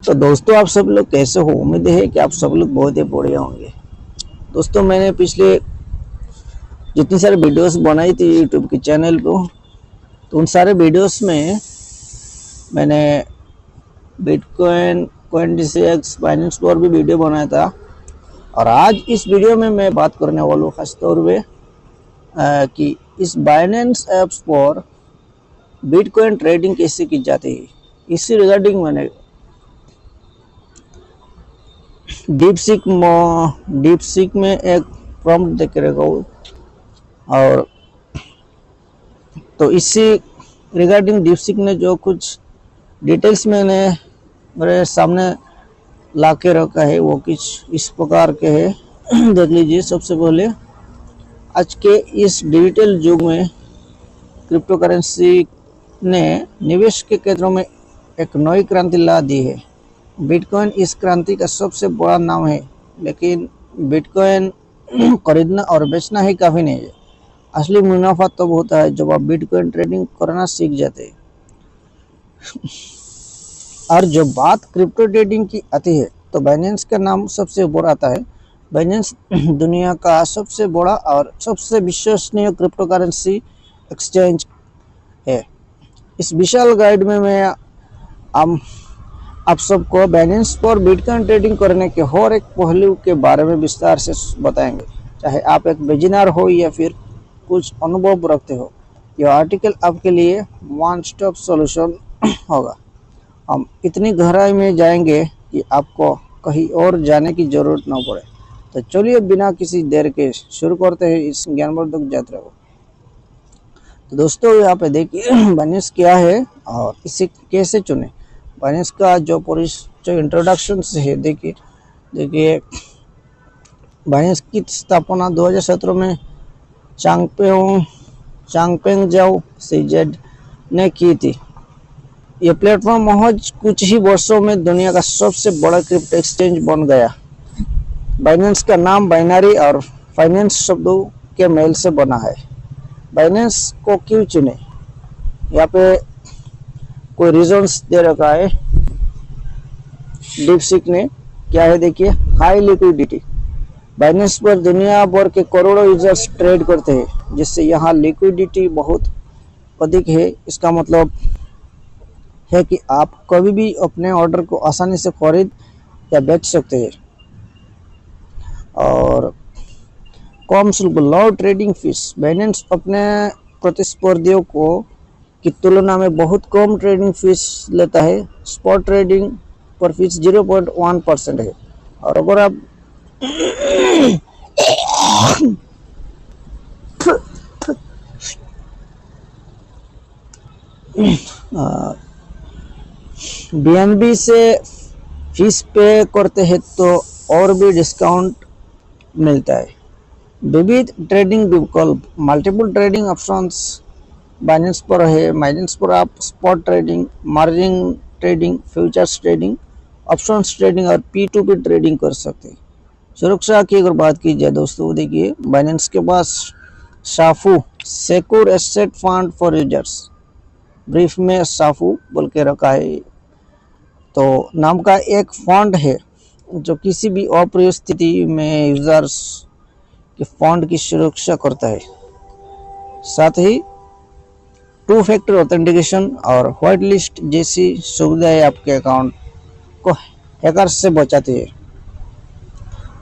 तो दोस्तों आप सब लोग कैसे हो। उम्मीद है कि आप सब लोग बहुत ही बढ़िया होंगे। दोस्तों मैंने पिछले जितनी सारे वीडियोस बनाई थी यूट्यूब के चैनल को, तो उन सारे वीडियोस में मैंने बिटकॉइन, CoinDCX, बाइनेंस पर भी वीडियो बनाया था। और आज इस वीडियो में मैं बात करने वाला हूँ खास तौर पे कि इस बाइनेंस ऐप्स पर बिटकॉइन ट्रेडिंग कैसे की जाती है। इसी रिगार्डिंग मैंने डीपसीक में एक प्रॉम्प्ट देख रखा हूँ, और तो इसी रिगार्डिंग डीपसीक ने जो कुछ डिटेल्स मैंने मेरे सामने ला के रखा है वो कुछ इस प्रकार के है। देख लीजिए। सबसे पहले आज के इस डिजिटल युग में क्रिप्टो करेंसी ने निवेश के क्षेत्रों में एक नई क्रांति ला दी है। बिटकॉइन इस क्रांति का सबसे बड़ा नाम है, लेकिन बिटकॉइन खरीदना और बेचना ही काफ़ी नहीं है। असली मुनाफा तब तो होता है जब आप बिटकॉइन ट्रेडिंग करना सीख जाते हैं। और जब बात क्रिप्टो ट्रेडिंग की आती है तो बाइनेंस का नाम सबसे ऊपर आता है। बाइनेंस दुनिया का सबसे बड़ा और सबसे विश्वसनीय क्रिप्टो करेंसी एक्सचेंज है। इस विशाल गाइड में मैं आप सबको बाइनेंस पर बिटकॉइन ट्रेडिंग करने के हर एक पहलू के बारे में विस्तार से बताएंगे। चाहे आप एक बिगिनर हो या फिर कुछ अनुभव रखते हो, यह आर्टिकल आपके लिए वन स्टॉप सॉल्यूशन होगा। हम इतनी गहराई में जाएंगे कि आपको कहीं और जाने की जरूरत न पड़े। तो चलिए बिना किसी देर के शुरू करते हैं इस ज्ञानवर्धक यात्रा को। तो दोस्तों यहाँ पे देखिए बाइनेंस क्या है और इसे कैसे चुने। बाइनेंस का जो इंट्रोडक्शन है, देखिए बाइनेंस की स्थापना 2017 में चांगपेंग जाओ सीजेड ने की थी। यह प्लेटफॉर्म महज कुछ ही वर्षों में दुनिया का सबसे बड़ा क्रिप्टो एक्सचेंज बन गया। बाइनेंस का नाम बाइनरी और फाइनेंस शब्दों के मेल से बना है। बाइनेंस को क्यों चुने, यहाँ पे कोई रीजंस दे रखा है डीपसीक ने। क्या है देखिए, हाई लिक्विडिटी। बाइनेंस पर दुनिया भर के करोड़ों यूजर्स ट्रेड करते हैं, जिससे यहाँ लिक्विडिटी बहुत अधिक है। इसका मतलब है कि आप कभी भी अपने ऑर्डर को आसानी से खरीद या बेच सकते हैं। और कम शुल्क, लो ट्रेडिंग फीस। बाइनेंस अपने प्रतिस्पर्धियों की तुलना में बहुत कम ट्रेडिंग फीस लेता है। स्पॉट ट्रेडिंग पर फीस 0.1% है। और अगर आप BNB से फीस पे करते हैं तो और भी डिस्काउंट मिलता है। विविध ट्रेडिंग विकल्प, मल्टीपल ट्रेडिंग ऑप्शंस बाइनेंस पर है। बाइनेंस पर आप spot trading, margin trading, futures trading, options trading और P2P ट्रेडिंग कर सकते हैं। सुरक्षा की अगर बात की जाए दोस्तों, देखिए बाइनेंस के पास SAFU secure asset fund for users, brief में साफू बोल के रखा है, तो नाम का एक फंड है जो किसी भी अप्रिय स्थिति में यूजर्स के फंड की सुरक्षा करता है। साथ ही 2 फैक्टर ऑथेंटिकेशन और व्हाइट लिस्ट जैसी सुविधाएं आपके अकाउंट को हैकर्स से बचाती है।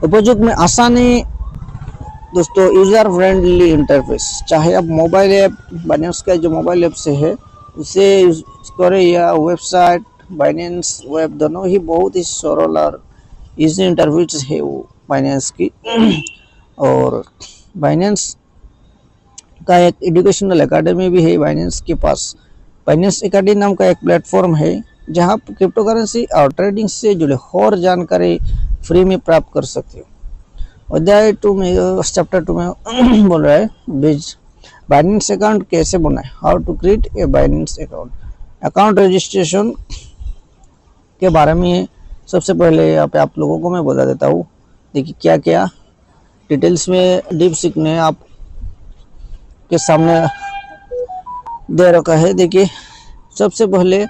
उपयोग में आसानी दोस्तों, यूजर फ्रेंडली इंटरफेस। चाहे आप मोबाइल ऐप, बाइनेंस का जो मोबाइल ऐप से है उसे यूज करें या वेबसाइट, बाइनेंस वेब, दोनों ही बहुत ही सरल और इजी इंटरफेस है वो बाइनेंस की। और बाइनेंस का एक एजुकेशनल एकेडमी भी है बाइनेंस के पास। बाइनेंस एकेडमी नाम का एक प्लेटफॉर्म है जहां आप क्रिप्टो करेंसी और ट्रेडिंग से जुड़े और जानकारी फ्री में प्राप्त कर सकते हो। अध्याय 2 में, चैप्टर 2 में बोल रहा है बाइनेंस अकाउंट कैसे बनाए, how to create a Binance account. Account registration के बारे में सबसे पहले यहाँ पे आप लोगों को मैं बता देता हूँ। देखिए क्या क्या डिटेल्स में डीपसीक ने आप के सामने दे रखा है। देखिए सबसे पहले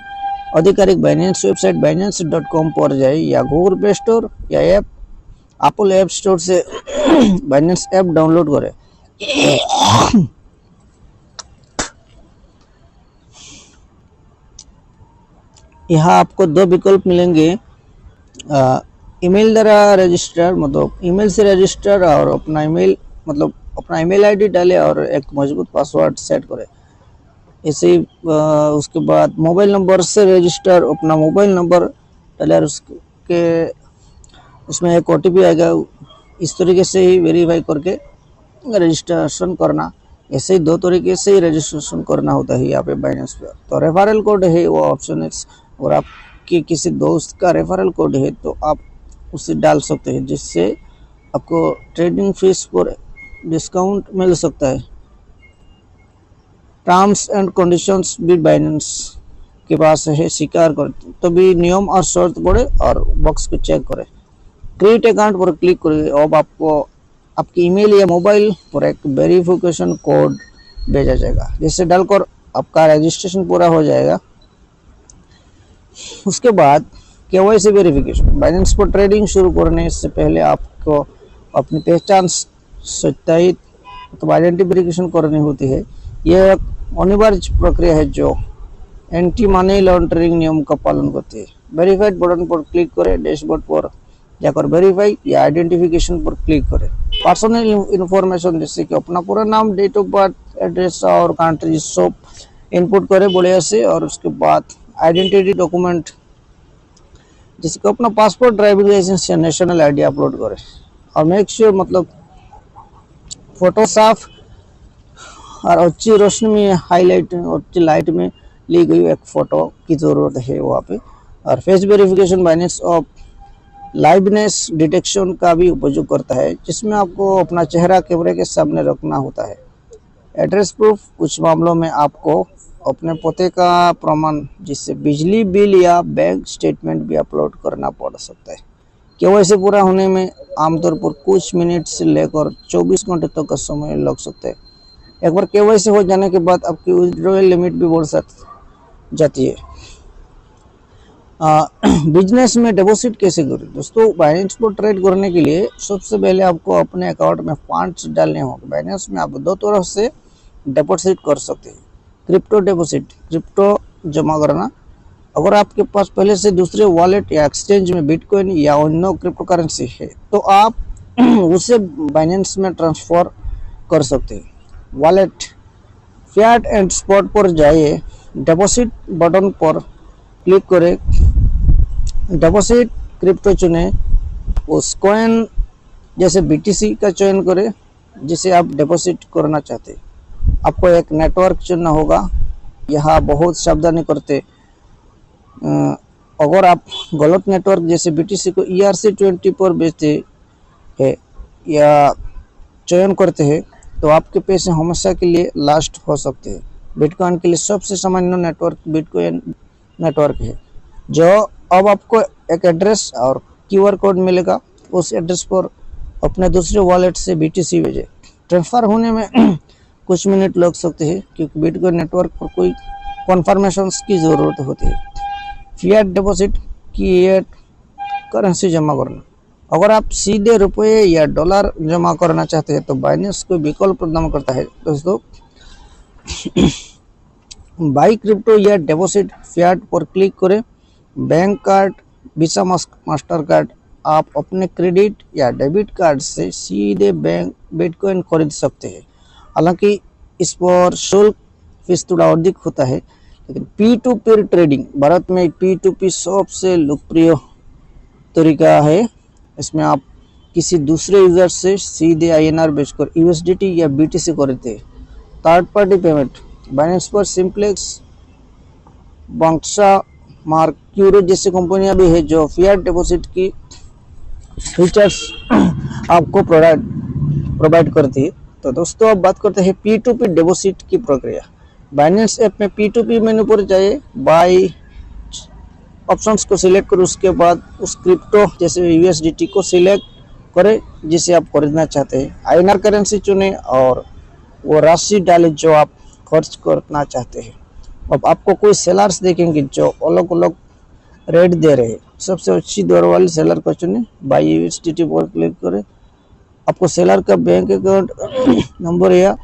आधिकारिक बाइनेंस वेबसाइट binance.com पर जाए या गूगल प्ले स्टोर या एप्पल ऐप स्टोर से बाइनेंस ऐप डाउनलोड करें। यहाँ आपको दो विकल्प मिलेंगे, ईमेल द्वारा रजिस्टर, मतलब ईमेल से रजिस्टर और अपना ईमेल मतलब अपना ईमेल आईडी डालें और एक मजबूत पासवर्ड सेट करें। ऐसे ही उसके बाद मोबाइल नंबर से रजिस्टर, अपना मोबाइल नंबर डालें और उसके उसमें एक OTP आएगा। इस तरीके से ही वेरीफाई करके रजिस्ट्रेशन करना। ऐसे ही दो तरीके से ही रजिस्ट्रेशन करना होता है यहाँ पे बाइनेंस पे। तो रेफरल कोड है वो ऑप्शन है, और आपके किसी दोस्त का रेफरल कोड है तो आप उसे डाल सकते हैं, जिससे आपको ट्रेडिंग फीस पर डिस्काउंट मिल सकता है। टर्म्स एंड कंडीशंस भी बाइनेंस के पास है, स्वीकार कर तभी नियम और शर्त पढ़े और बॉक्स को चेक करें। क्रिएट अकाउंट पर क्लिक करिए। अब आपको आपकी ईमेल या मोबाइल पर एक वेरिफिकेशन कोड भेजा जाएगा, जिसे डालकर आपका रजिस्ट्रेशन पूरा हो जाएगा। उसके बाद KYC वेरिफिकेशन। बाइनेंस पर ट्रेडिंग शुरू करने से पहले आपको अपनी पहचान सत्यापित तो आइडेंटिटी वेरिफिकेशन करनी होती है। यह एक अनिवार्य प्रक्रिया है जो एंटी मनी लॉन्ड्रिंग नियम का पालन करती है। वेरीफाइड बटन पर क्लिक करें, डैशबोर्ड पर जाकर वेरीफाई या आइडेंटिफिकेशन पर क्लिक करें। पर्सनल इंफॉर्मेशन जैसे कि अपना पूरा नाम, डेट ऑफ बर्थ, एड्रेस और कंट्री सब इनपुट करें बढ़िया से। और उसके बाद आइडेंटिटी डॉक्यूमेंट जैसे कि अपना पासपोर्ट, ड्राइविंग लाइसेंस या नेशनल ID अपलोड करें। और मेक श्योर मतलब फोटो साफ और अच्छी रोशनी में, हाईलाइट अच्छी लाइट में ली गई एक फ़ोटो की ज़रूरत है वहाँ पे। और face verification Binance of liveness detection का भी उपयोग करता है, जिसमें आपको अपना चेहरा कैमरे के सामने रखना होता है। एड्रेस प्रूफ, कुछ मामलों में आपको अपने पते का प्रमाण जिससे बिजली बिल या बैंक स्टेटमेंट भी अपलोड करना पड़ सकता है। KYC पूरा होने में आमतौर पर कुछ मिनट से लेकर 24 घंटे तक का समय लग सकता है। एक बार KYC हो जाने के बाद आपकी विड्रॉयल लिमिट भी बढ़ जाती है। बिजनेस में डिपॉजिट कैसे करें दोस्तों? बाइनेंस पर ट्रेड करने के लिए सबसे पहले आपको अपने अकाउंट में फंड्स डालने होंगे। बाइनेंस में आप दो तरह से डिपॉजिट कर सकते हैं। क्रिप्टो डिपॉजिट, क्रिप्टो जमा करना। अगर आपके पास पहले से दूसरे वॉलेट या एक्सचेंज में बिटकॉइन या अन्य क्रिप्टो करेंसी है तो आप उसे बाइनेंस में ट्रांसफर कर सकते हैं। वॉलेट, फिएट एंड स्पॉट पर जाइए, डिपॉजिट बटन पर क्लिक करें, डिपॉजिट क्रिप्टो चुनें, उस कॉइन जैसे BTC का चयन करें जिसे आप डिपॉजिट करना चाहते हैं। आपको एक नेटवर्क चुनना होगा। यहाँ बहुत सावधानी करते, अगर आप गलत नेटवर्क जैसे BTC को ERC20 पर बेचते हैं या चयन करते हैं तो आपके पैसे हमेशा के लिए लास्ट हो सकते हैं। बिटकॉइन के लिए सबसे सामान्य नेटवर्क बिटकॉइन नेटवर्क है, जो अब आपको एक एड्रेस और QR कोड मिलेगा। उस एड्रेस पर अपने दूसरे वॉलेट से BTC भेजें। ट्रांसफ़र होने में कुछ मिनट लग सकते हैं क्योंकि बिटकॉइन नेटवर्क पर कोई कन्फर्मेशन की ज़रूरत होती है। फिएट डिपॉजिट की करेंसी जमा करना। अगर आप सीधे रुपए या डॉलर जमा करना चाहते हैं तो बाइनेंस को विकल्प प्रदान करता है दोस्तों। बाई क्रिप्टो या डिपॉजिट फिएट पर क्लिक करें। Bank card, visa, master card, आप अपने क्रेडिट या डेबिट कार्ड से सीधे बैंक बिटकॉइन खरीद सकते हैं। हालांकि इस पर शुल्क फीस थोड़ा अधिक होता है, लेकिन P2P ट्रेडिंग, भारत में P2P सबसे लोकप्रिय तरीका है। इसमें आप किसी दूसरे यूजर से सीधे INR बेचकर USDT या BTC खरीदते हैं। थर्ड पार्टी पेमेंट, बाइनेंस पर सिंप्लेक्स, बंक्सा, मार्क्यूरो जैसी कंपनियां भी है जो फिएट डिपॉजिट की फीचर्स आपको प्रोवाइड करती है। तो दोस्तों अब बात करते हैं P2P डिपॉजिट की प्रक्रिया। बाइनेंस ऐप में P2P मेनू पर जाइए, बाई ऑप्शंस को सिलेक्ट करें, उसके बाद उस क्रिप्टो जैसे USDT को सिलेक्ट करें जिसे आप खरीदना चाहते हैं। INR करेंसी चुनें और वो राशि डालें जो आप खर्च करना चाहते हैं। अब आपको कोई सेलर्स देखेंगे जो अलग अलग रेट दे रहे हैं, सबसे अच्छी दर वाले सेलर को चुने, बाई यूएसडीटी पर क्लिक करें। आपको सेलर का बैंक अकाउंट नंबर या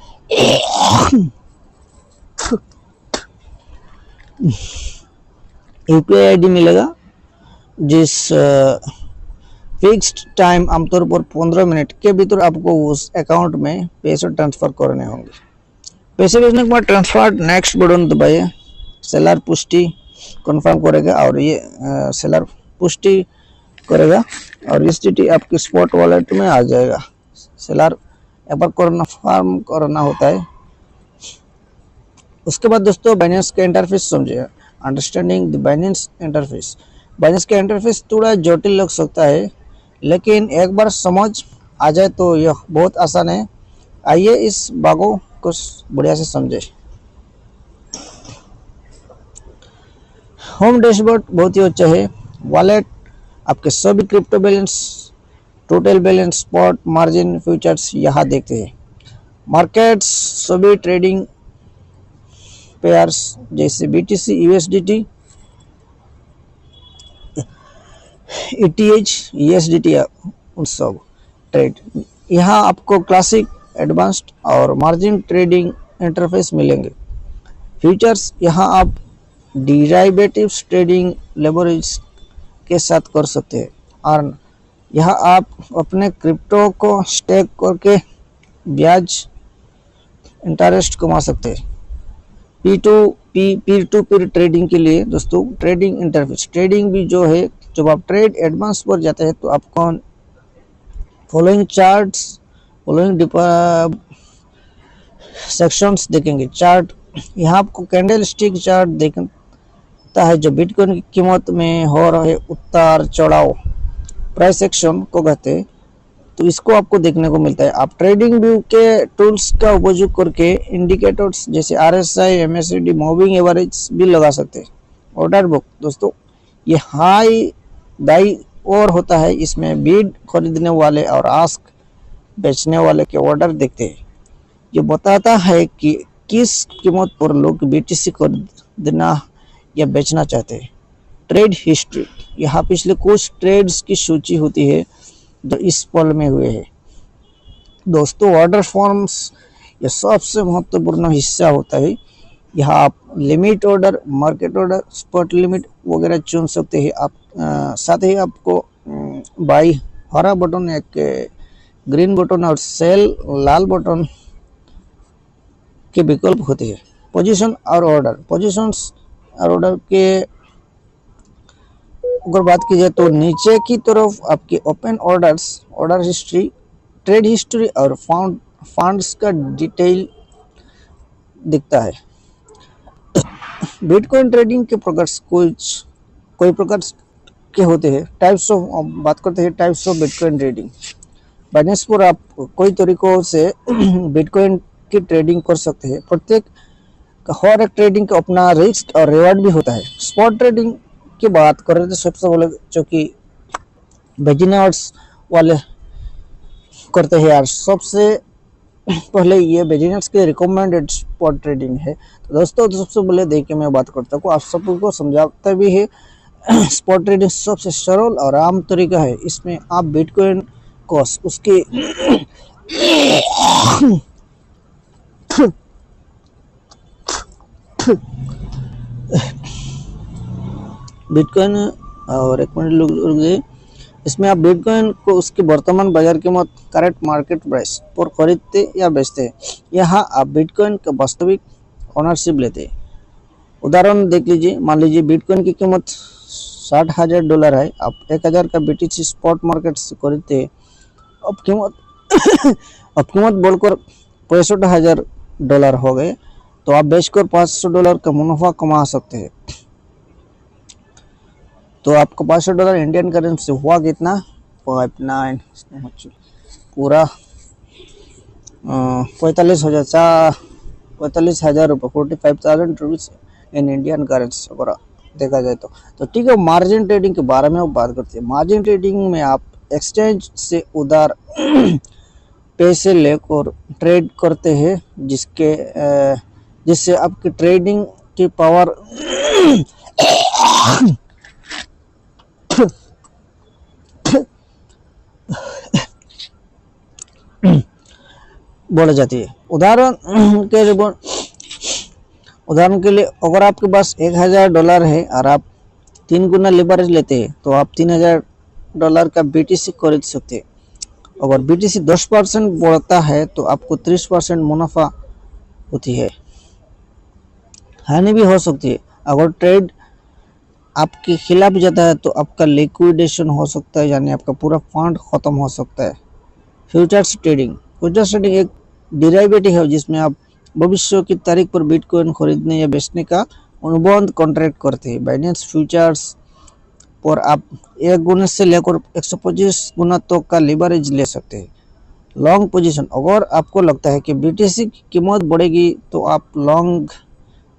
यूपीआई आईडी मिलेगा, जिस फिक्स्ड टाइम आमतौर पर 15 मिनट के भीतर आपको उस अकाउंट में पैसे ट्रांसफर करने होंगे। पैसे भेजने के बाद ट्रांसफर नेक्स्ट बटन दबाइए। सेलर पुष्टि कंफर्म करेगा और ये सेलर पुष्टि करेगा और यूएसडीटी आपकी स्पॉट वॉलेट में आ जाएगा। सेलर एक बार कन्फर्म करना होता है। उसके बाद दोस्तों बाइनेंस का इंटरफेस समझिए। Understanding the Binance interface. Binance का इंटरफेस थोड़ा जटिल लग सकता है, लेकिन एक बार समझ आ जाए तो यह बहुत आसान है। आइए इस भागों को बढ़िया से समझे। होम डैशबोर्ड बहुत ही अच्छा है। वॉलेट, आपके सभी crypto balance, total balance, spot, margin, futures यहाँ देखते हैं। मार्केट्स, सभी ट्रेडिंग पेयर्स जैसे बीटीसी, यूएसडीटी, ईटीएच, यूएसडीटी उन सब ट्रेड। यहाँ आपको क्लासिक, एडवांस्ड और मार्जिन ट्रेडिंग इंटरफेस मिलेंगे। फ्यूचर्स, यहाँ आप डिराइवेटिव्स ट्रेडिंग लेवरेज के साथ कर सकते हैं। और यहाँ आप अपने क्रिप्टो को स्टेक करके ब्याज इंटरेस्ट कमा सकते हैं। पीयर टू पीयर ट्रेडिंग के लिए दोस्तों ट्रेडिंग इंटरफेस, ट्रेडिंग भी जो है, जब आप ट्रेड एडवांस पर जाते हैं तो आपको फॉलोइंग चार्ट्स, फॉलोइंग सेक्शंस देखेंगे। चार्ट, यहाँ आपको कैंडल स्टिक चार्ट देखता है जो बिटकॉइन की कीमत में हो रहे उतार चढ़ाव, प्राइस एक्शन को कहते हैं, तो इसको आपको देखने को मिलता है। आप ट्रेडिंग व्यू के टूल्स का उपयोग करके इंडिकेटर्स जैसे आरएसआई, एमएससीडी, मूविंग एवरेज भी लगा सकते हैं। ऑर्डर बुक दोस्तों, ये हाई दाई और होता है, इसमें बीड खरीदने वाले और आस्क बेचने वाले के ऑर्डर देखते हैं। ये बताता है कि किस कीमत पर लोग बीटीसी खरीदना या बेचना चाहते हैं। ट्रेड हिस्ट्री, यहाँ पिछले कुछ ट्रेड्स की सूची होती है जो इस पल में हुए हैं। दोस्तों ऑर्डर फॉर्म्स ये सबसे महत्वपूर्ण हिस्सा होता है। यहाँ आप limit order, market order, spot limit वगैरह चुन सकते हैं। आप साथ ही आपको बाई हरा बटन, एक ग्रीन बटन और सेल लाल बटन के विकल्प होते हैं। पोजीशन और ऑर्डर, पोजीशंस और ऑर्डर के अगर बात की जाए तो नीचे की तरफ आपके open orders, order history, trade history और फंड्स का डिटेल दिखता है। बिटकॉइन ट्रेडिंग के प्रकार कोई प्रकार के होते हैं। टाइप्स ऑफ बात करते हैं, types of bitcoin trading. Binance पर आप कई तरीकों से बिटकॉइन की ट्रेडिंग कर सकते हैं। प्रत्येक हर एक ट्रेडिंग का अपना रिस्क और रिवार्ड भी होता है। स्पॉट ट्रेडिंग की बात कर रहे थे, सबसे पहले जो कि बिगिनर्स वाले करते हैं यार, सबसे पहले ये बिगिनर्स के रिकमेंडेड स्पॉट ट्रेडिंग है। तो दोस्तों सबसे पहले देखिए मैं बात करता हूँ, आप सबको समझाता भी है। स्पॉट ट्रेडिंग सबसे सरल और आम तरीका है। इसमें आप बिटकॉइन को उसके बिटकॉइन और एक मिनट रुक गए। इसमें आप बिटकॉइन को उसकी वर्तमान बाजार कीमत, करेक्ट मार्केट प्राइस पर खरीदते या बेचते हैं। यहाँ आप बिटकॉइन का वास्तविक ओनरशिप लेते हैं। उदाहरण देख लीजिए, मान लीजिए बिटकॉइन की कीमत $60,000 है। आप 1,000 का बीटीसी स्पॉट मार्केट से खरीदते हैं। अब कीमत बढ़कर $65,000 हो गए, तो आप बेचकर $500 का मुनाफा कमा सकते हैं। तो आपको $500 इंडियन करेंसी हुआ कितना, 59 पूरा 45,000 रुपये, 45,000 रुपीज़ इन इंडियन करेंसी अगर देखा जाए तो ठीक है। मार्जिन ट्रेडिंग के बारे में बात करते हैं। मार्जिन ट्रेडिंग में आप एक्सचेंज से उधार पैसे लेकर ट्रेड करते हैं, जिससे आपकी ट्रेडिंग की पावर बढ़ जाती है। उदाहरण के लिए अगर आपके पास $1000 है और आप 3 गुना लिवरेज लेते हैं तो आप $3000 का BTC खरीद सकते हैं। अगर BTC 10% बढ़ता है तो आपको 30% मुनाफा होती है। हानि भी हो सकती है। अगर ट्रेड आपके खिलाफ जाता है तो आपका लिक्विडेशन हो सकता है, यानी आपका पूरा फंड खत्म हो सकता है। फ्यूचर्स ट्रेडिंग एक डिराइवेटिव है जिसमें आप भविष्य की तारीख पर बिटकॉइन खरीदने या बेचने का अनुबंध कॉन्ट्रैक्ट करते हैं। बाइनेंस फ्यूचर्स पर आप 1 गुना से लेकर 125 गुना तक का लीवरेज ले सकते हैं। लॉन्ग पोजीशन, अगर आपको लगता है कि BTC की कीमत बढ़ेगी तो आप लॉन्ग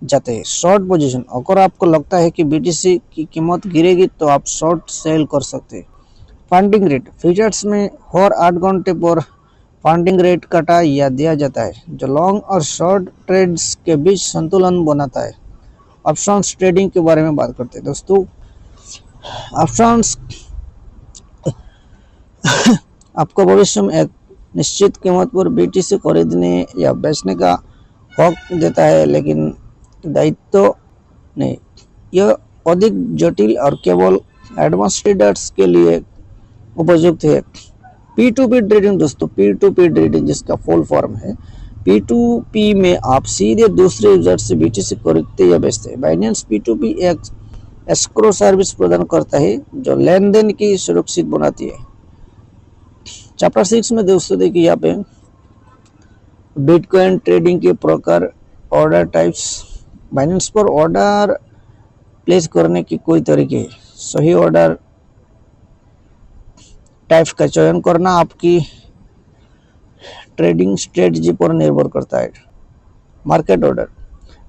जाते हैं। शॉर्ट पोजीशन, अगर आपको लगता है कि BTC की कीमत गिरेगी तो आप शॉर्ट सेल कर सकते हैं। फंडिंग रेट, फ्यूचर्स में हर 8 घंटे पर फंडिंग रेट काटा या दिया जाता है जो लॉन्ग और शॉर्ट ट्रेड्स के बीच संतुलन बनाता है। ऑप्शंस ट्रेडिंग के बारे में बात करते हैं दोस्तों। ऑप्शंस आपको भविष्य में एक निश्चित कीमत पर BTC खरीदने या बेचने का हक देता है, लेकिन दायित्व नहीं। यह अधिक जटिल और केवल एडवांस ट्रेडर्स के लिए उपयुक्त है। P2P ट्रेडिंग दोस्तों, P2P ट्रेडिंग जिसका फुल फॉर्म है P2P में आप सीधे दूसरे यूजर से BTC खरीदते या बेचते हैं। बाइनेंस P2P एक एस्क्रो सर्विस प्रदान करता है जो लेन देन की सुरक्षित बनाती है। चैप्टर 6 में दोस्तों देखिए यहाँ पे बिटकॉइन ट्रेडिंग के प्रकार, ऑर्डर टाइप्स, बाइनेंस पर ऑर्डर प्लेस करने की कोई तरीके है। सही ऑर्डर टाइप का चयन करना आपकी ट्रेडिंग स्ट्रेटजी पर निर्भर करता है। मार्केट ऑर्डर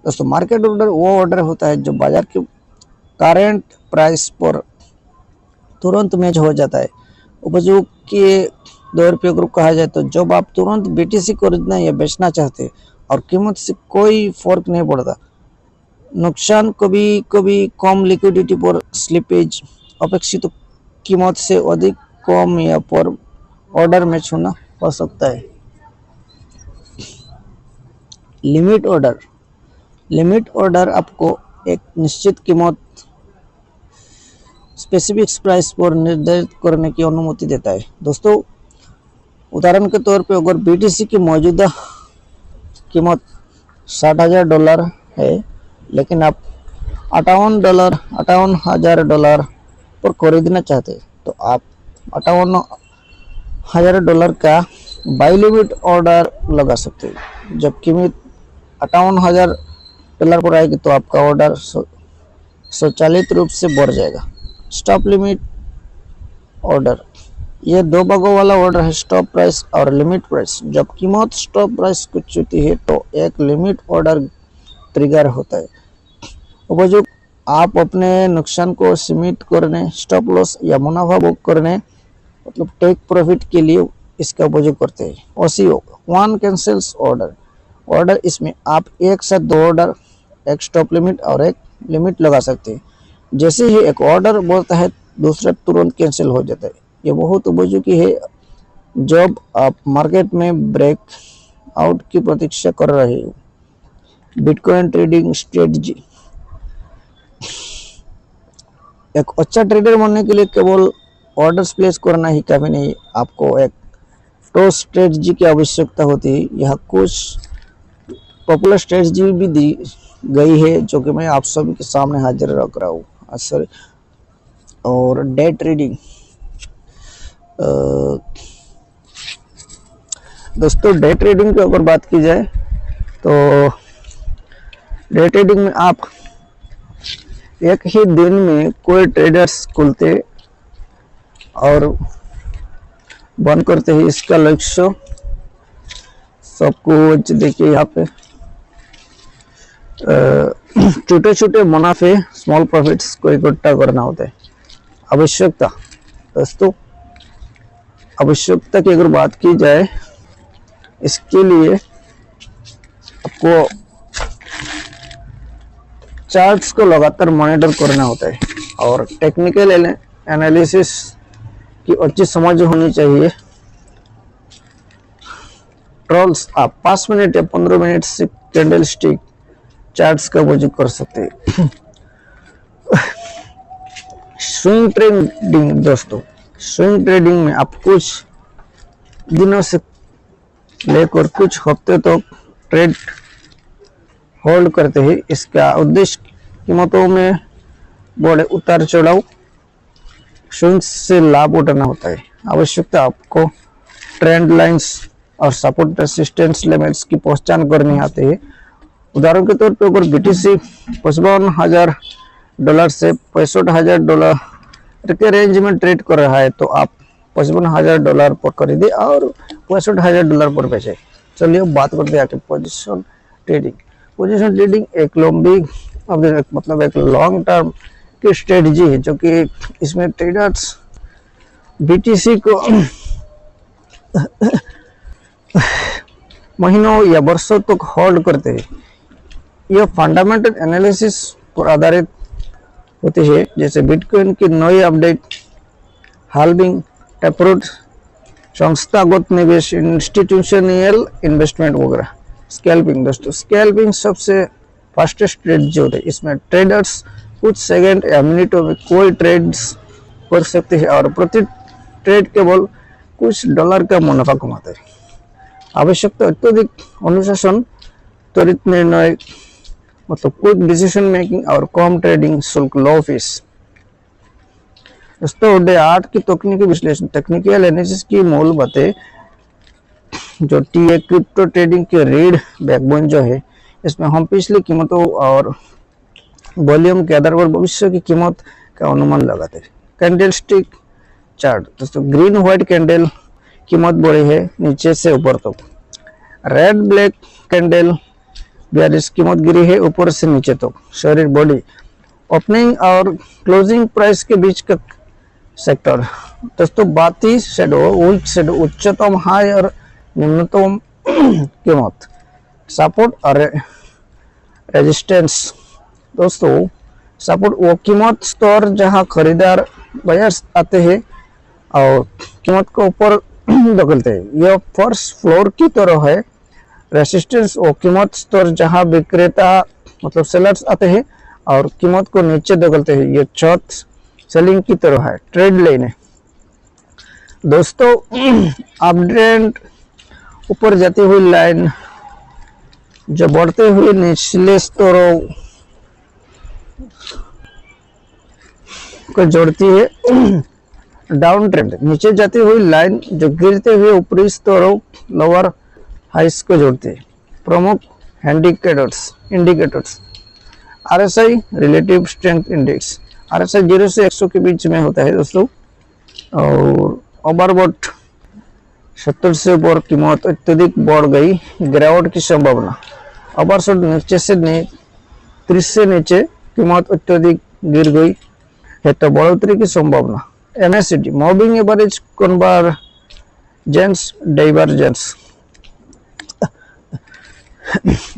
दोस्तों, मार्केट ऑर्डर वो ऑर्डर होता है जो बाजार के करंट प्राइस पर तुरंत मैच हो जाता है। उपयोग के दौर पे अगर कहा जाए तो जब आप तुरंत BTC खरीदना या बेचना चाहते हैं और कीमत से कोई फर्क नहीं पड़ता। नुकसान कभी कभी कम लिक्विडिटी पर स्लिपेज, अपेक्षित कीमत से अधिक कम या पर ऑर्डर मैच होना हो सकता है। लिमिट ऑर्डर आपको एक निश्चित कीमत, स्पेसिफिक प्राइस पर निर्धारित करने की अनुमति देता है। दोस्तों उदाहरण के तौर पे अगर BTC की मौजूदा कीमत $60,000 है, लेकिन आप $58,000 पर खरीदना चाहते हैं तो आप $58,000 का बाई लिमिट ऑर्डर लगा सकते हैं। जब कीमत $58,000 पर आएगी तो आपका ऑर्डर स्वचालित रूप से बढ़ जाएगा। स्टॉप लिमिट ऑर्डर, यह 2 भागों वाला ऑर्डर है, स्टॉप प्राइस और लिमिट प्राइस। जब कीमत स्टॉप प्राइस को छूती है तो एक लिमिट ऑर्डर ट्रिगर होता है। उपयोग, आप अपने नुकसान को सीमित करने, स्टॉप लॉस या मुनाफा बुक करने, मतलब टेक प्रॉफिट के लिए इसका उपयोग करते हैं। OCO, वन कैंसल्स ऑर्डर, इसमें आप एक साथ 2 ऑर्डर, एक स्टॉप लिमिट और एक लिमिट लगा सकते हैं। जैसे ही एक ऑर्डर बढ़ता है दूसरा तुरंत कैंसिल हो जाता है। ये बहुत उपयोगी है जब आप मार्केट में ब्रेक आउट की प्रतीक्षा कर रहे हो। बिटकॉइन ट्रेडिंग स्ट्रेटजी, एक अच्छा ट्रेडर बनने के लिए केवल ऑर्डर्स प्लेस करना ही काफी नहीं, आपको एक टॉस स्ट्रेटजी की आवश्यकता होती है। यहाँ कुछ पॉपुलर स्ट्रेटजी भी दी गई है जो कि मैं आप सभी के सामने हाजिर रख रहा हूँ। सर, और डे ट्रेडिंग दोस्तों, डे ट्रेडिंग की अगर बात की जाए तो डे ट्रेडिंग में आप एक ही दिन में कोई ट्रेडर्स खुलते और बंद करते हैं। इसका लक्ष्य सब कुछ देखिए यहाँ पे छोटे छोटे मुनाफे, स्मॉल प्रॉफिट्स को इकट्ठा करना होता है। आवश्यकता दोस्तों, आवश्यकता की अगर बात की जाए, इसके लिए आपको चार्ट्स को लगातार मॉनिटर करना होता है और टेक्निकल एनालिसिस की अच्छी समझ होनी चाहिए। ट्रोल्स आप 5 मिनट या 15 मिनट से कैंडल स्टिक चार्ट्स का वजन कर सकते हैं। स्विंग ट्रेडिंग दोस्तों, स्विंग ट्रेडिंग में आप कुछ दिनों से लेकर कुछ हफ्ते तक ट्रेड होल्ड करते हैं। इसका उद्देश्य कीमतों में बड़े उतार चढ़ाव स्विंग से लाभ उठाना होता है। आवश्यकता आपको ट्रेंड लाइंस और सपोर्ट रेसिस्टेंस लेवल्स की पहचान करनी आती है। उदाहरण के तौर पर अगर बीटीसी $55,000 से $65,000 के रेंज में ट्रेड कर रहा है तो आप $55,000 पर खरीदे और $65,000 पर बेचे। चलिए अब बात करते हैं आगे पोजीशन ट्रेडिंग। पोजीशन ट्रेडिंग एक लंबी मतलब एक लॉन्ग टर्म की स्ट्रेटजी है जो कि इसमें ट्रेडर्स बीटीसी को महीनों या वर्षों तक होल्ड करते हैं। यह फंडामेंटल एनालिसिस पर आधारित होती है, जैसे बिटकॉइन की नई अपडेट, हाल्विंग, टैपरूट, संस्थागत निवेश, इंस्टीट्यूशनल इन्वेस्टमेंट वगैरह। स्कैल्पिंग दोस्तों, स्कैल्पिंग सबसे फास्टेस्ट स्ट्रेटजी होती है। इसमें ट्रेडर्स कुछ सेकंड या मिनटों में कोई ट्रेड्स कर सकते हैं और प्रति ट्रेड केवल कुछ डॉलर का मुनाफा कमाते हैं। आवश्यकता अत्यधिक अनुशासन, त्वरित निर्णय मतलब क्विक डिसीजन मेकिंग और कम ट्रेडिंग शुल्क, लो फीस। दोस्तों डे 8 की तकनीकी विश्लेषण, टेक्निकल एनालिसिस की मूल बातें जो टीए क्रिप्टो ट्रेडिंग के रीड बैकबोन जो है, इसमें हम पिछली कीमतों और वॉल्यूम के आधार पर भविष्य की कीमत का अनुमान लगाते हैं। कैंडल स्टिक चार्ट दोस्तों, ग्रीन व्हाइट कैंडल कीमत बढ़ी है नीचे से ऊपर तक। रेड ब्लैक कैंडल बेयरिश कीमत गिरी है ऊपर से नीचे तक। शरीर बॉडी, ओपनिंग और क्लोजिंग प्राइस के बीच का सेक्टर दोस्तों, बाती शेडो, उच्चतम हाई और निम्नतम कीमत, सपोर्ट और रेजिस्टेंस। दोस्तों सपोर्ट वो कीमत स्तर जहां खरीदार बायर्स आते हैं और कीमत को ऊपर धकेलते हैं, यह फर्स्ट फ्लोर की तरह है। रेसिस्टेंस वो कीमत स्तर जहां विक्रेता मतलब सेलर्स आते हैं और कीमत को नीचे धकेलते हैं, यह छत सेलिंग की तरह है। ट्रेड लाइन दोस्तों, अपट्रेंड ऊपर जाती हुई लाइन जो बढ़ते हुए निचले स्तरों को जोड़ती है। डाउन ट्रेंड नीचे जाती हुई लाइन जो गिरते हुए ऊपरी स्तरों लोअर हाइस को जोड़ती है। प्रमुख indicators RSI, relative strength index. RSI 0 से 100 के बीच में होता है दोस्तों, और ओवरबॉट 70 से ऊपर कीमत अत्यधिक बढ़ गई, गिरावट की संभावना। ओवरशॉट नीचे से 30 से नीचे कीमत अत्यधिक गिर गई है तो बढ़ोतरी की संभावना। MACD, moving average convergence divergence,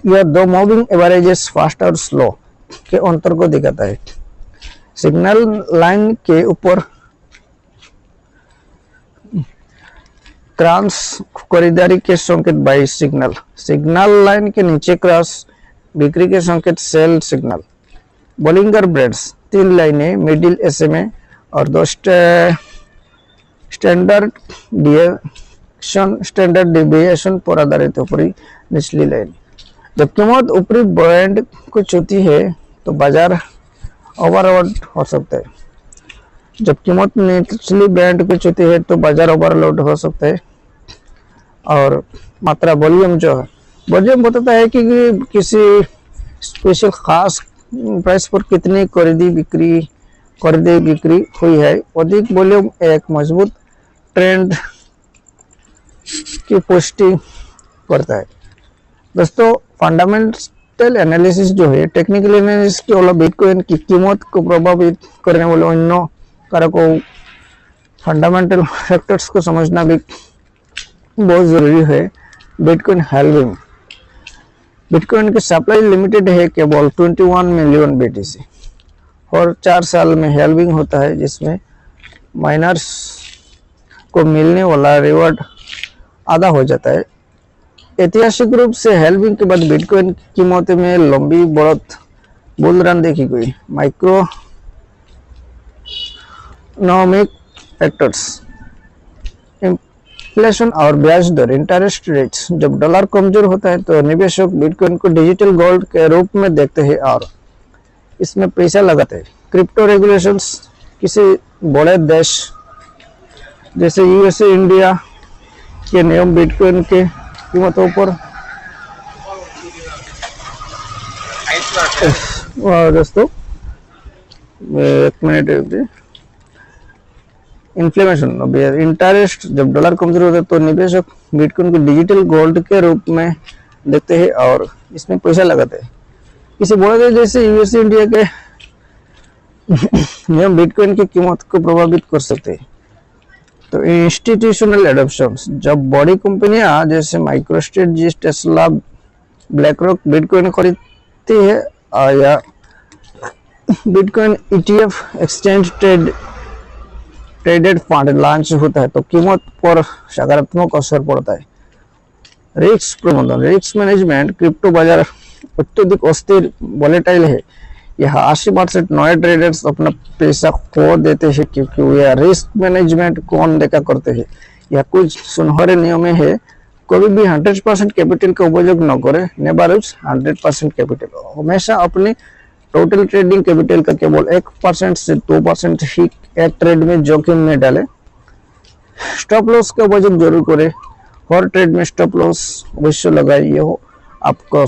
यह दो मूविंग एवरेजेस फास्ट और स्लो के अंतर को दिखाता है। सिग्नल लाइन के ऊपर क्रॉस खरीदारी के संकेत बाई सिग्नल, सिग्नल लाइन के नीचे क्रॉस बिक्री के संकेत सेल सिग्नल। बोलिंगर बैंड्स 3 लाइनें, मिडिल एसएमए और 2 स्टैंडर्ड डिविएशन पर आधारित ऊपरी निचली लाइन। जब कीमत ऊपरी बैंड को छूती है तो बाजार ओवरलोड हो सकता है। जब कीमत निचली बैंड को छूती है तो बाजार ओवरलोड हो सकता है। और मात्रा वॉल्यूम जो है, वॉल्यूम बताता है कि किसी स्पेशल खास प्राइस पर कितनी खरीदी बिक्री हुई है। अधिक वॉल्यूम एक मजबूत ट्रेंड की पुष्टि करता है। दोस्तों फंडामेंटल एनालिसिस जो है, टेक्निकल एनालिसिस केवल बिटकॉइन की कीमत को प्रभावित करने वाले अन्य कारकों फंडामेंटल फैक्टर्स को समझना भी बहुत जरूरी है। बिटकॉइन हाल्विंग बिटकॉइन की सप्लाई लिमिटेड है केवल 21 मिलियन BTC और 4 साल में हेल्विंग होता है, जिसमें माइनर्स को मिलने वाला रिवॉर्ड आधा हो जाता है। ऐतिहासिक रूप से हेल्विंग के बाद बिटकॉइन की कीमत में लंबी बढ़त बुल रन देखी गई। माइक्रोइकोनॉमिक फैक्टर्स, इन्फ्लेशन और ब्याज दर, इंटरेस्ट रेट्स। जब डॉलर कमजोर होता है तो निवेशक बिटकॉइन को डिजिटल गोल्ड के रूप में देखते हैं और इसमें पैसा लगाते हैं। क्रिप्टो रेगुलेशंस, किसी बड़े देश जैसे USA, इंडिया के नियम बिटकॉइन के कीमतों पर दोस्तों एक मिनट, इन्फ्लेशन, इंटरेस्ट, जब डॉलर कमजोर होता है तो निवेशक बिटकॉइन को डिजिटल गोल्ड के रूप में देखते हैं और इसमें पैसा लगाते हैं। किसी बड़े देश जैसे USA, इंडिया के नियम बिटकॉइन की कीमत को प्रभावित कर सकते हैं। तो इंस्टीट्यूशनल एडॉप्शंस, जब बड़ी कंपनियां जैसे माइक्रोस्ट्रेटजी, टेस्ला, ब्लैकरॉक बिटकॉइन खरीदती है या bitcoin ETF exchange traded fund launch होता है तो कीमत पर सकारात्मक असर पड़ता है। रिस्क प्रबंधन, रिस्क मैनेजमेंट, क्रिप्टो बाजार अत्यधिक अस्थिर वोलेटाइल है। यहाँ 80% नए ट्रेडर्स अपना पैसा खो देते हैं क्योंकि यह रिस्क मैनेजमेंट कौन देखा करते हैं। यह कुछ सुनहरे नियम है, कभी भी 100% कैपिटल का उपयोग न करें। नेवर यूज 100% कैपिटल, हमेशा अपनी टोटल ट्रेडिंग कैपिटल का केवल 1% से 2% ही एक ट्रेड में जोखिम में डालें। स्टॉप लॉस का उपयोग जरूर करें, हर ट्रेड में स्टॉप लॉस अवश्य लगाइए, हो आपको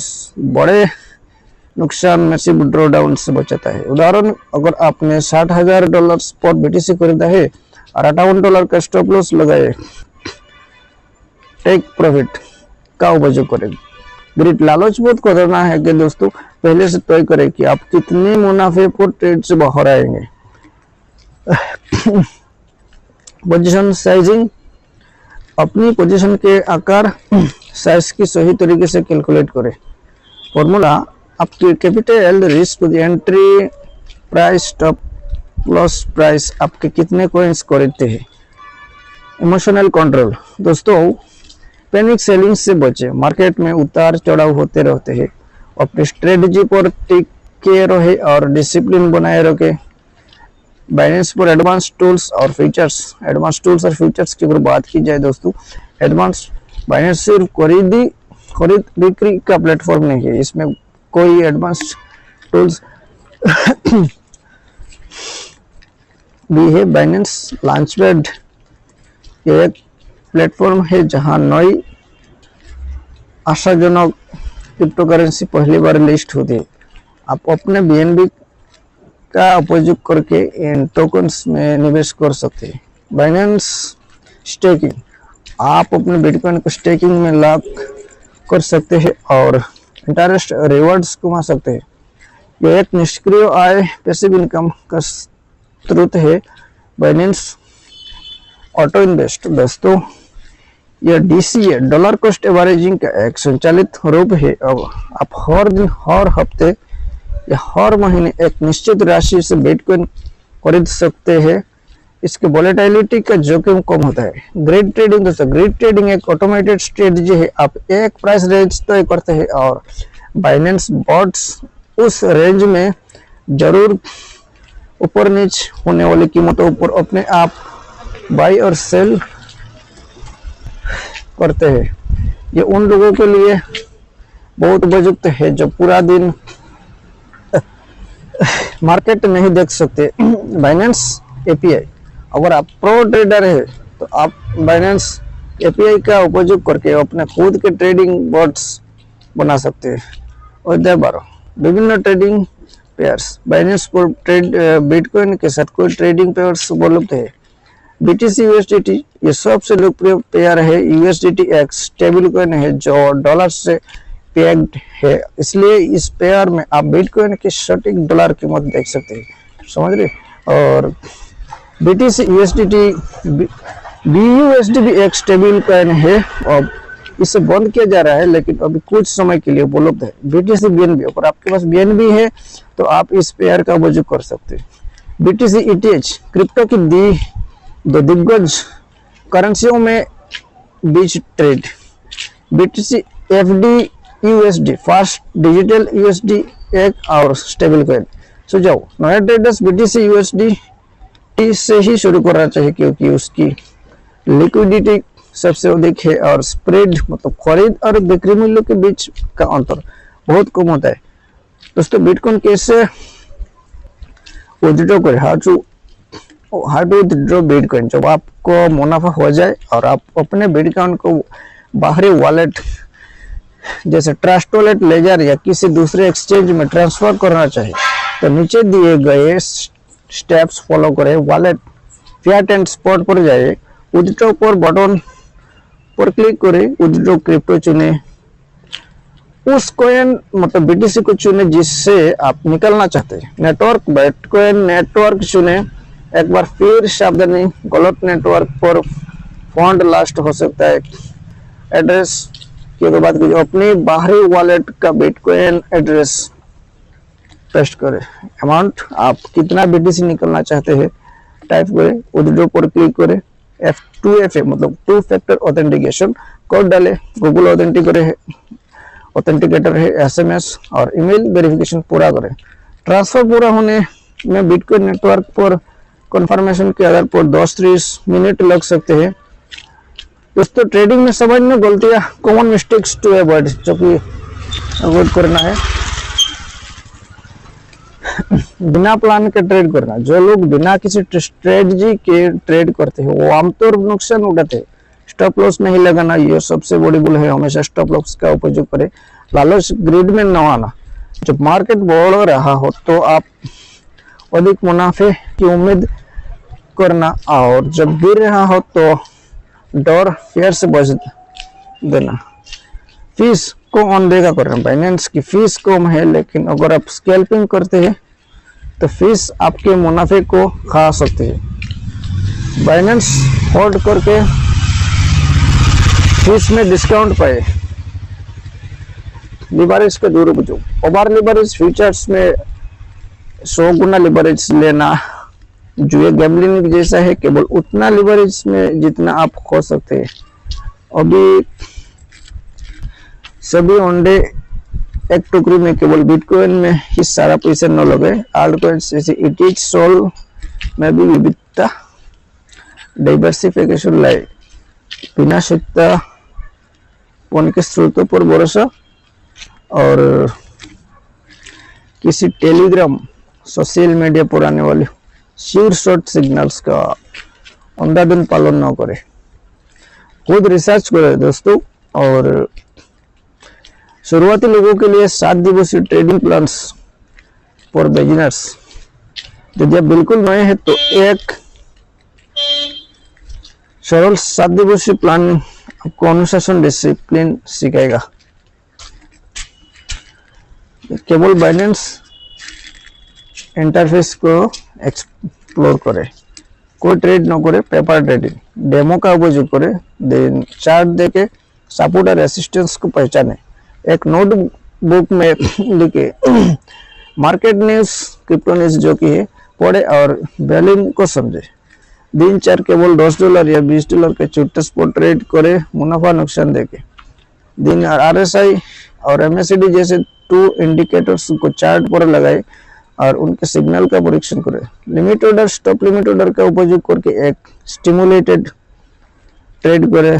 बड़े नुकसान में से ड्रॉडाउन से बचाता है। उदाहरण, अगर आपने $60,000 स्पॉट BTC खरीदा है और $58 का स्टॉप लॉस लगाए, टेक प्रॉफिट का उपयोग करें। ग्रिड, लालच बहुत खतरनाक है कि दोस्तों पहले से तय करें कि आप कितने मुनाफे पर ट्रेड से बाहर आएंगे। पोजीशन साइजिंग, अपनी पोजीशन के आकार साइज की सही तरीके से कैलकुलेट करें। फॉर्मूला, आपकी capital, risk, entry price, stop loss price, आपके कितने कॉइन्स खरीदते हैं। इमोशनल कंट्रोल, दोस्तों पैनिक सेलिंग से बचें, मार्केट में उतार चढ़ाव होते रहते हैं। अपनी स्ट्रेटजी पर टिके रहे और डिसिप्लिन बनाए रखें। बाइनेंस पर एडवांस टूल्स और फीचर्स, एडवांस टूल्स और फीचर्स की अगर बात की जाए दोस्तों, एडवांस बाइनेंस सिर्फ खरीद बिक्री का प्लेटफॉर्म नहीं है, इसमें कोई एडवांस टूल्स भी है। बाइनेंस लॉन्चपैड एक प्लेटफॉर्म है जहां नई आशाजनक क्रिप्टो करेंसी पहली बार लिस्ट होती है। आप अपने BNB का उपयोग करके इन टोकन्स में निवेश कर सकते हैं। बाइनेंस स्टेकिंग, आप अपने बिटकॉइन को स्टेकिंग में लॉक कर सकते हैं और इंटरेस्ट रिवॉर्ड्स कमा सकते हैं। यह एक निष्क्रिय आय पैसिव इनकम का स्रोत है। बाइनेंस ऑटो इन्वेस्ट, दोस्तों यह DCA, डॉलर कॉस्ट एवरेजिंग का एक संचालित रूप है। अब आप हर दिन, हर हफ्ते या हर महीने एक निश्चित राशि से बिटकॉइन खरीद सकते हैं। इसके वोलेटिलिटी का जोखिम कम होता है। ग्रिड ट्रेडिंग, दोस्तों ग्रिड ट्रेडिंग एक ऑटोमेटेड स्ट्रेटजी है। आप एक प्राइस रेंज तय करते हैं और बाइनेंस बॉट्स उस रेंज में जरूर ऊपर नीचे होने वाली कीमतों पर अपने आप बाई और सेल करते हैं। ये उन लोगों के लिए बहुत उपयुक्त है जो पूरा दिन मार्केट नहीं देख सकते। बाइनेंस API, अगर आप प्रो ट्रेडर है तो आप बाइनेंस API का उपयोग करके अपने खुद के ट्रेडिंग बॉट्स बना सकते हैं। और 12 विभिन्न ट्रेडिंग पेयर्स, बाइनेंस पर ट्रेड बिटकॉइन के साथ कोई ट्रेडिंग पेयर्स उपलब्ध है। BTC USDT, ये सबसे लोकप्रिय पेयर है। USDT एक स्टेबल कॉइन है जो डॉलर से पेग्ड है, इसलिए इस पेयर में आप बिटकॉइन की सटीक डॉलर कीमत देख सकते हैं, समझ रहे। और BTC USDT BUSD भी एक स्टेबल कॉइन है और इसे बंद किया जा रहा है, लेकिन अभी कुछ समय के लिए उपलब्ध है BTC BNB। अगर आपके पास BNB है तो आप इस पेयर का उपयोग कर सकते हैं। BTC ETH क्रिप्टो की दो दिग्गज करेंसियों में बीच trade. BTC FD USD fast digital USD एक और स्टेबल कॉइन। सुझाव, नया ट्रेडर्स BTC USD से ही शुरू करना चाहिए क्योंकि उसकी लिक्विडिटी सबसे अधिक है और स्प्रेड मतलब खरीद और बिक्री मूल्य के बीच का अंतर बहुत कम होता है। दोस्तों, बिटकॉइन कैसे विथड्रॉ करें, हाउ टू विथड्रॉ बिटकॉइन। जब आपको मुनाफा हो जाए और आप अपने बिटकॉइन को बाहरी वॉलेट जैसे ट्रस्ट वॉलेट, लेजर या किसी दूसरे एक्सचेंज में ट्रांसफर करना चाहिए तो नीचे दिए गए स्टेप्स फॉलो करें। वॉलेट, फिएट एंड स्पॉट पर जाइए, विथड्रॉ पर बटन पर क्लिक करें, विथड्रॉ क्रिप्टो चुने, उस कॉइन मतलब BTC को चुने जिससे आप निकलना चाहते हैं। नेटवर्क, बिटकॉइन नेटवर्क चुने, एक बार फिर सावधानी, गलत नेटवर्क पर फंड लास्ट हो सकता है। एड्रेस की तो बात कीजिए, अपनी बाहरी वॉलेट का बिटकॉइन एड्रेस पेस्ट करें। अमाउंट, आप कितना BTC निकलना चाहते हैं टाइप करें, विथड्रॉ पर क्लिक करें। F2FA मतलब टू फैक्टर ऑथेंटिकेशन कोड डालें, गूगल ऑथेंटिकेटर है, SMS और ईमेल वेरिफिकेशन पूरा करें। ट्रांसफर पूरा होने में बिटकॉइन नेटवर्क पर कंफर्मेशन के आधार पर 10-30 मिनट लग सकते हैं। दोस्तों, ट्रेडिंग में सामान्य गलतियां, कॉमन मिस्टेक्स टू अवॉइड, जो कि अवॉइड करना है। बिना प्लान के ट्रेड करना, जो लोग बिना किसी स्ट्रेटजी के ट्रेड करते हैं वो आमतौर नुकसान उठाते हैं। स्टॉप लॉस नहीं लगाना, ये सबसे बड़ी भूल है। हमेशा स्टॉप लॉस का उपयोग करें। लालच, ग्रिड में न आना, जब मार्केट बढ़ रहा हो तो आप अधिक मुनाफे की उम्मीद करना और जब गिर रहा हो तो डर, फेयर से बच देना। फीस को अनदेखा करना, बाइनेंस की फीस कम है लेकिन अगर आप स्कैल्पिंग करते हैं तो फीस आपके मुनाफे को खा सकती है। बाइनेंस होल्ड करके फीस में डिस्काउंट पाए। लिवरेज के दुरुपयोग, ओवर लिवरेज, फ्यूचर्स में 100 गुना लिवरेज लेना जो ये गैम्बलिंग जैसा है, केवल उतना लिवरेज में जितना आप खो सकते हैं। अभी सभी अंडे एक टोकरी में केवल बिटकॉइन में ही सारा पैसा न लगे। आल्ट कॉइन्स जैसे ETH, सोल में भी विविधता, डाइवर्सिफिकेशन लाए, बिना सत्यापन के स्रोतों पर भरोसा और किसी टेलीग्राम, सोशल मीडिया पर आने वाले श्योर शॉर्ट सिग्नल्स का अंधाधुंध पालन न करें। खुद रिसर्च करें दोस्तों। और शुरुआती लोगों के लिए 7 दिवसीय ट्रेडिंग प्लान्स फॉर बिगिनर्स। यदि आप बिल्कुल नए हैं तो एक सरल 7 दिवसीय प्लान आपको अनुशासन, डिसिप्लिन सिखाएगा। केवल बाइनेंस इंटरफेस को एक्सप्लोर करें, कोई ट्रेड न करे, पेपर ट्रेडिंग, डेमो का उपयोग करें, देन चार्ट देके सपोर्ट और रेसिस्टेंस को पहचाने, एक नोटबुक में लिखे मार्केट न्यूज, क्रिप्टो न्यूज जो कि है पढ़े और वैल्यू को समझे। दिन चार केवल $10 या $20 के छोटे स्पॉट ट्रेड करे, मुनाफा नुकसान देके। दिन RSI और MACD जैसे 2 इंडिकेटर्स को चार्ट पर लगाए और उनके सिग्नल का परीक्षण करें। Limit order, stop limit order का उपयोग करके एक स्टिमुलेटेड ट्रेड करें।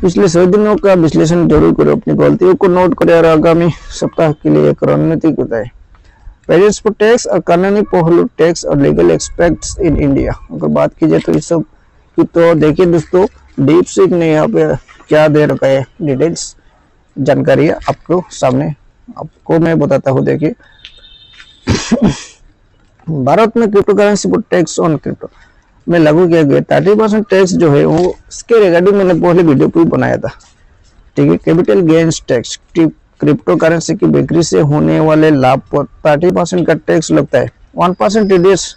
पिछले 100 दिनों का विश्लेषण जरूर करें, अपनी गलतियों को नोट करें और आगामी सप्ताह के लिए एक रणनीति बताएं। पेरिस पर टैक्स और कानूनी पहलू, टैक्स और लीगल एस्पेक्ट्स इन इंडिया, अगर बात की जाए तो इस सब की तो देखिए दोस्तों, डीप सीक ने यहाँ पे क्या दे रखा है, डिटेल्स जानकारी आपको सामने आपको मैं बताता हूँ। देखिए भारत में क्रिप्टो करेंसी पर टैक्स ऑन क्रिप्टो में लागू किया गया 30% टैक्स जो है वो इसके रिगार्डिंग मैंने पहले वीडियो भी बनाया था, ठीक है। Capital gains tax, crypto currency की बिक्री से होने वाले लाभ पर 30% का टैक्स लगता है। 1% TDS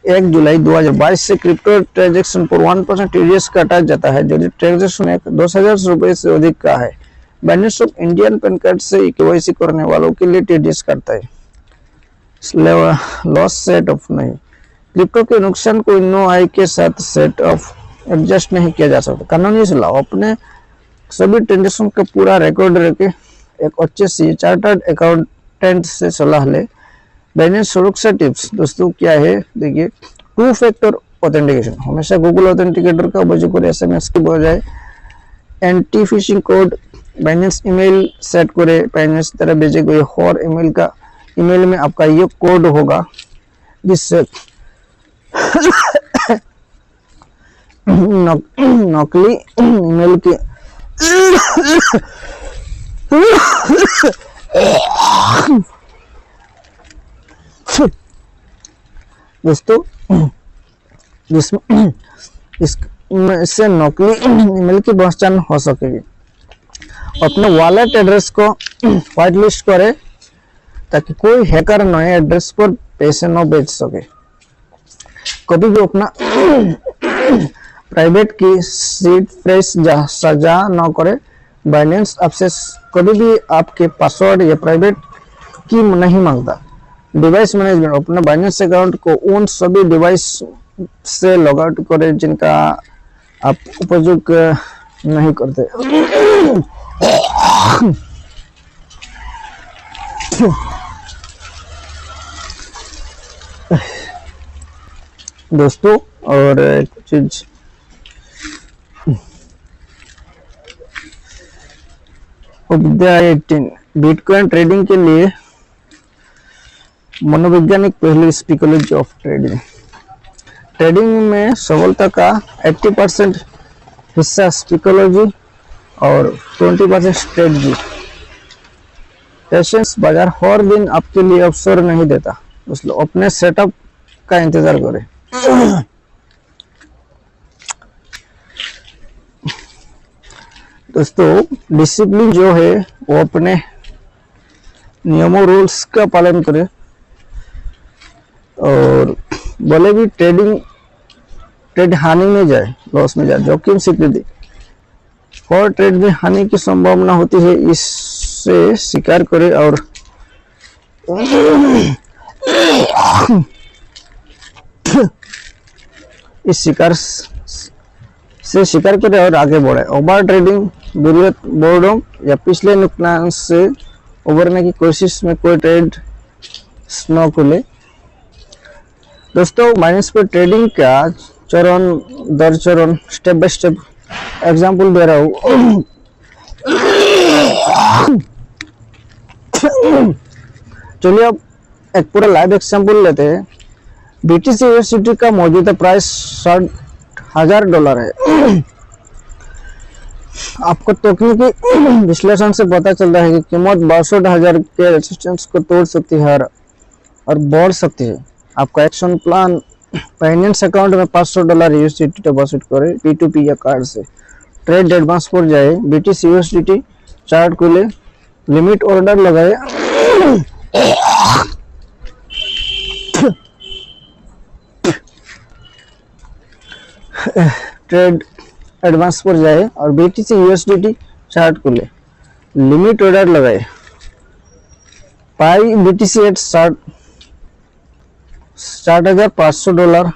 1 जुलाई 2022 से क्रिप्टो ट्रांजैक्शन पर 1% टीडीएस काटा जाता है यदि ट्रांजैक्शन 10,000 रुपए से अधिक का है। Binance of Indian pan card से केवाईसी करने वालों के लिए टीडीएस काटता है। लॉस सेट ऑफ नहीं, क्रिप्टो के नुकसान को नो आई के साथ सेट ऑफ एडजस्ट नहीं किया जा सकता। कानूनी सलाह, अपने सभी ट्रांजेक्शन का पूरा रिकॉर्ड रखे, एक अच्छे से चार्टर्ड अकाउंटेंट से सलाह ले। बाइनेंस सुरक्षा टिप्स दोस्तों क्या है देखिए, 2 फैक्टर ऑथेंटिकेशन, हमेशा गूगल ऑथेंटिकेटर का उपयोग करें एसएमएस के बजाय। Anti fishing code, Binance email set करें, बाइनेंस तरह भेजे गए और ईमेल में आपका ये कोड होगा जिससे नकली ईमेल के दोस्तों इससे नकली ईमेल की पहचान हो सकेगी। अपने वॉलेट एड्रेस को व्हाइट लिस्ट करें ताकि कोई हैकर नए एड्रेस पर पैसे न भेज सके। कभी भी अपना प्राइवेट की सीट फ्रेश साझा न करे। बाइनेंस आपसे कभी भी आपके पासवर्ड या प्राइवेट की नहीं मांगता। डिवाइस मैनेजमेंट, अपने बाइनेंस अकाउंट को उन सभी डिवाइस से लॉग आउट करें जिनका आप उपयोग नहीं करते। दोस्तों और एक चीज अध्याय 18, बिटकॉइन ट्रेडिंग के लिए मनोवैज्ञानिक पहलू, साइकोलॉजी ऑफ ट्रेडिंग। ट्रेडिंग में सफलता का 80% हिस्सा साइकोलॉजी और 20% स्ट्रेटजी। पेशेंस, बाजार हर दिन आपके लिए अवसर नहीं देता, इसलिए अपने सेटअप का इंतजार करें। दोस्तों डिसिप्लिन जो है वो अपने नियमों रूल्स का पालन करें और भले भी ट्रेड हानि में जाए, लॉस में जाए, जोखिम स्वीकृति, हर ट्रेड में हानि की संभावना होती है, इससे स्वीकार करें और इस शिकार करें और आगे बढ़े। ओवर ट्रेडिंग, बोर्डों या पिछले नुकसान से उबरने की कोशिश में कोई ट्रेड न खुले। दोस्तों बाइनेंस पर ट्रेडिंग का चरण दर चरण स्टेप बाय स्टेप एग्जांपल दे रहा हूँ। चलिए अब एक पूरा लाइव एग्जांपल लेते हैं। बीटीसी यूएसडीटी का मौजूदा प्राइस $60,000 है। आपको तकनीकी विश्लेषण से पता चलता है कि कीमत 62,000 के रेजिस्टेंस को तोड़ सकती है और बढ़ सकती है। आपका एक्शन प्लान, बाइनेंस अकाउंट में $500 यूएसडीटी डिपॉजिट करें P2P या कार्ड से। ट्रेड एडवांस पर जाए, बीटीसी यूएसडीटी चार्ट खोले, लिमिट ऑर्डर लगाए, ट्रेड एडवांस पर जाए और बीटीसी यूएसडीटी चार्ट खोले, लिमिट ऑर्डर लगाए, पाई बीटीसी एट $60,500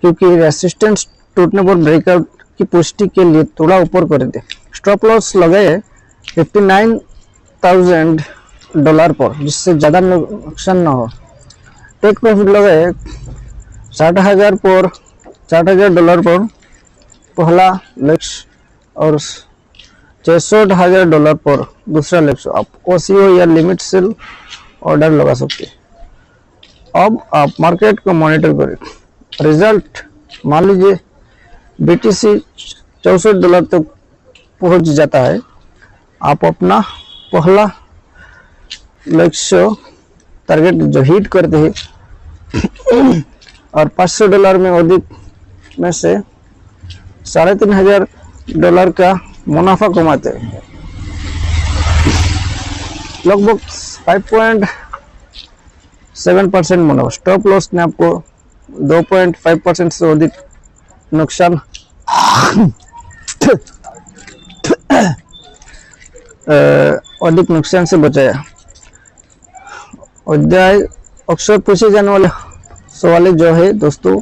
क्योंकि रेसिस्टेंस टूटने पर ब्रेकआउट की पुष्टि के लिए थोड़ा ऊपर कर दे। स्टॉप लॉस लगाए $59,000 पर जिससे ज्यादा नुकसान न हो। टेक प्रॉफिट लगाए $60,000 पर पहला लक्ष्य और $66,000 पर दूसरा लक्ष्य। आप ओसीओ या लिमिट सेल ऑर्डर लगा सकते हैं। अब आप मार्केट को मॉनिटर करें। रिजल्ट मान लीजिए बीटीसी $64 तक पहुंच जाता है। आप अपना पहला लक्ष्य टारगेट जो हिट करते हैं और $500 में अधिक में से $3,500 का मुनाफा कमाते हैं, लगभग 5.7% मुनाफा। स्टॉप लॉस ने आपको 2.5% से अधिक नुकसान अधिक नुकसान से बचाया। अध्याय अक्सर पूछे जाने वाले सवाल जो है दोस्तों,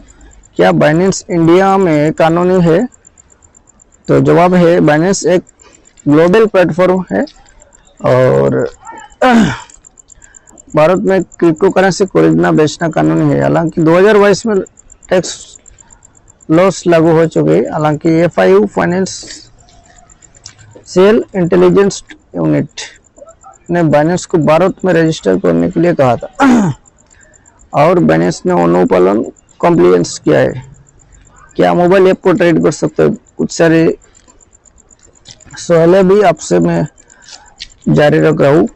क्या बाइनेंस इंडिया में कानूनी है? तो जवाब है, बाइनेंस एक ग्लोबल प्लेटफॉर्म है और भारत में क्रिप्टो करेंसी खरीदना बेचना कानूनी है। हालांकि 2022 में टैक्स लॉस लागू हो चुके हैं। हालांकि FIU फाइनेंशियल इंटेलिजेंस यूनिट ने बाइनेंस को भारत में रजिस्टर करने के लिए कहा था और बाइनेंस ने अनुपालन कॉम्प्लायंस किया है। क्या मोबाइल ऐप को ट्रेड कर सकते हो? कुछ सारे सवाल भी आपसे मैं जारी रख रहा हूँ।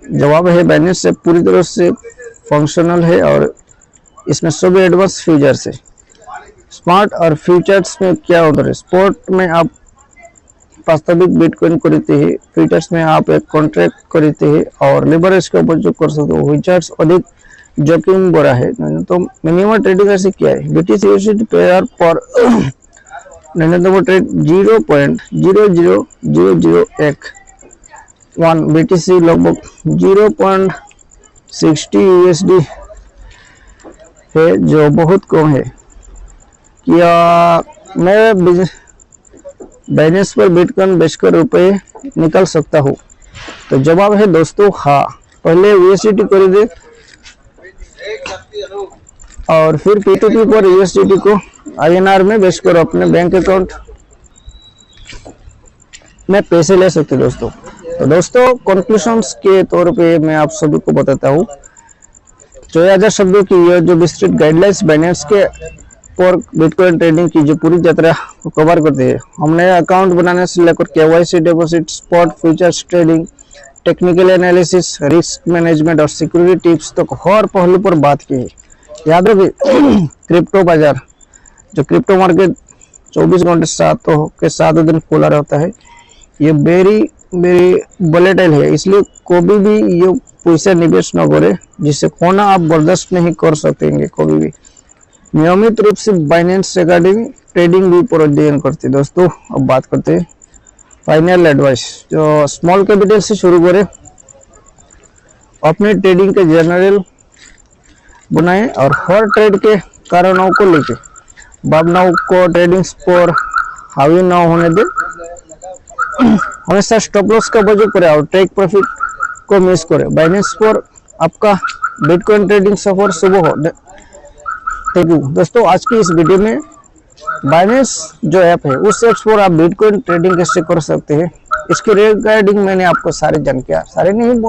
जवाब है, बाइनेंस ऐप पूरी तरह से फंक्शनल है और इसमें सभी एडवांस फीचर्स है। स्मार्ट और फ्यूचर्स में क्या होता है? स्पॉट में आप वास्तविक बिटकॉइन खरीदते हैं, फ्यूचर्स में आप एक कॉन्ट्रैक्ट खरीदते हैं और लिवरेज का उपयोग कर सकते हो। फ्यूचर्स अधिक जोखिम भरा है। तो मिनिमम ट्रेडिंग राशि क्या है? BTC पेयर पर न्यूनतम ट्रेड 0.00001 BTC लगभग 0.60 USD है, जो बहुत कम है। क्या मैं बाइनेंस पर बिटकॉइन बेचकर रुपए निकाल सकता हूँ? तो जवाब है दोस्तों, हाँ। पहले USDT खरीदे और फिर P2P पर USDT को INR में बेचकर अपने बैंक अकाउंट में पैसे ले सकते दोस्तों। तो दोस्तों, कंक्लूजन्स के तौर पे मैं आप सभी को बताता हूँ 4000 शब्दों की यह जो विस्तृत गाइडलाइंस बाइनेंस के पर बिटकॉइन ट्रेडिंग की जो पूरी यात्रा को कवर करते हैं। हमने अकाउंट बनाने से लेकर KYC, deposit, spot, futures trading, technical analysis, risk management और सिक्योरिटी टिप्स तक हर पहलू पर बात की है। याद रखिए, क्रिप्टो बाजार जो क्रिप्टो मार्केट 24 घंटे 7 दिन खुला रहता है, ये वेरी वोलेटाइल है, इसलिए कभी भी ये पैसा निवेश न करे, जिससे खोना आप बर्दाश्त नहीं कर सकेंगे कभी भी। नियमित रूप से बाइनेंस रिगार्डिंग ट्रेडिंग भी पर अध्ययन करते। दोस्तों, अब बात करते हैं फाइनल एडवाइस। जो स्मॉल कैपिटल से शुरू करें, अपने ट्रेडिंग के जनरल बनाएं और हर ट्रेड के कारणों को लेके भावनाओं को ट्रेडिंग पर हावी न होने दे। हमेशा स्टॉप लॉस का वजह करें और टेक प्रॉफिट को मिस करें। बाइनेंस पर आपका बिटकॉइन ट्रेडिंग सफर शुभ हो। थैंक यू दोस्तों। आज की इस वीडियो में बाइनेंस जो ऐप है, उस ऐप पर आप बिटकॉइन ट्रेडिंग कैसे कर सकते हैं, इसके रिगार्डिंग मैंने आपको सारी जानकारी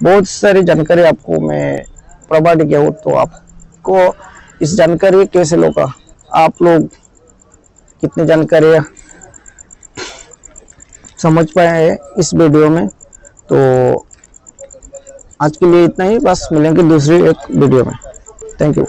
बहुत सारी जानकारी आपको मैं प्रोवाइड किया हूँ। तो आपको इस जानकारी कैसे होगा, आप लोग कितनी जानकारी समझ पाए हैं इस वीडियो में। तो आज के लिए इतना ही, बस मिलेंगे दूसरी एक वीडियो में। Thank you.